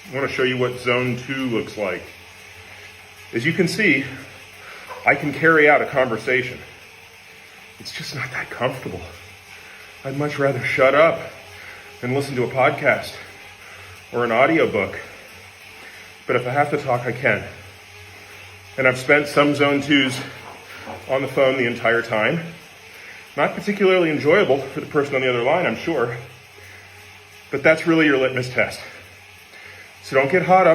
I want to show you what zone 2 looks like. As you can see, I can carry out a conversation. It's just not that comfortable. I'd much rather shut up and listen to a podcast or an audiobook. But if I have to talk, I can. And I've spent some zone 2s on the phone the entire time. Not particularly enjoyable for the person on the other line, I'm sure. But that's really your litmus test. So don't get caught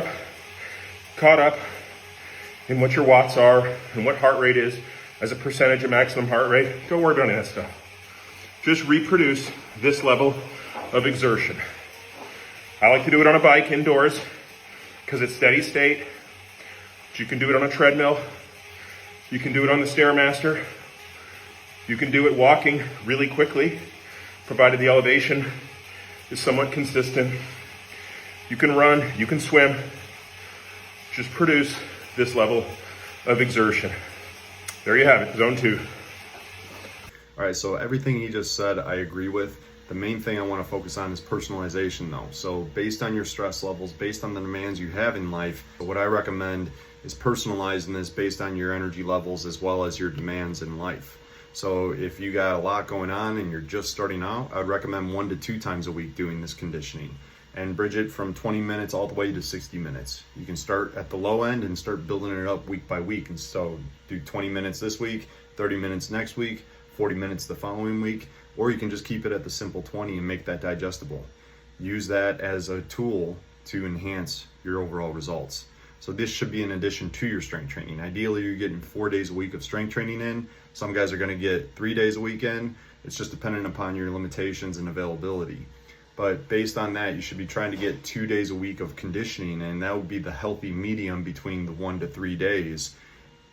up in what your watts are and what heart rate is as a percentage of maximum heart rate. Don't worry about any of that stuff. Just reproduce this level of exertion. I like to do it on a bike indoors because it's steady state. But you can do it on a treadmill. You can do it on the Stairmaster. You can do it walking really quickly, provided the elevation is somewhat consistent. You can run, you can swim. Just produce this level of exertion. There you have it, zone 2. All right, so everything he just said, I agree with. The main thing I want to focus on is personalization though. So based on your stress levels, based on the demands you have in life, what I recommend is personalizing this based on your energy levels as well as your demands in life. So if you got a lot going on and you're just starting out, I'd recommend 1 to 2 times a week doing this conditioning and bridge it from 20 minutes all the way to 60 minutes. You can start at the low end and start building it up week by week. And so do 20 minutes this week, 30 minutes next week, 40 minutes the following week, or you can just keep it at the simple 20 and make that digestible. Use that as a tool to enhance your overall results. So this should be in addition to your strength training. Ideally, you're getting 4 days a week of strength training in. Some guys are gonna get 3 days a week in. It's just dependent upon your limitations and availability. But based on that, you should be trying to get 2 days a week of conditioning, and that would be the healthy medium between the 1 to 3 days.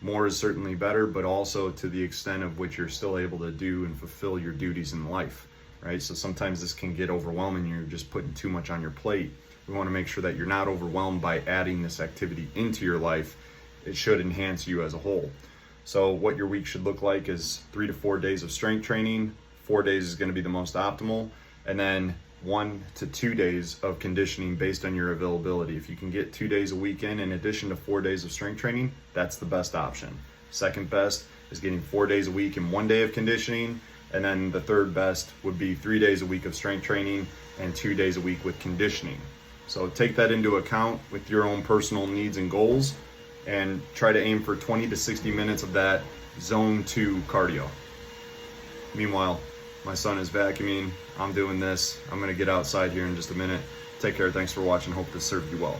More is certainly better, but also to the extent of which you're still able to do and fulfill your duties in life, right? So sometimes this can get overwhelming. You're just putting too much on your plate. We want to make sure that you're not overwhelmed by adding this activity into your life. It should enhance you as a whole. So what your week should look like is 3 to 4 days of strength training. 4 days is going to be the most optimal. And then 1 to 2 days of conditioning based on your availability. If you can get 2 days a week in addition to 4 days of strength training, that's the best option. Second best is getting 4 days a week and 1 day of conditioning. And then the third best would be 3 days a week of strength training and 2 days a week with conditioning. So take that into account with your own personal needs and goals and try to aim for 20 to 60 minutes of that zone 2 cardio. Meanwhile, my son is vacuuming. I'm doing this. I'm going to get outside here in just a minute. Take care. Thanks for watching. Hope this served you well.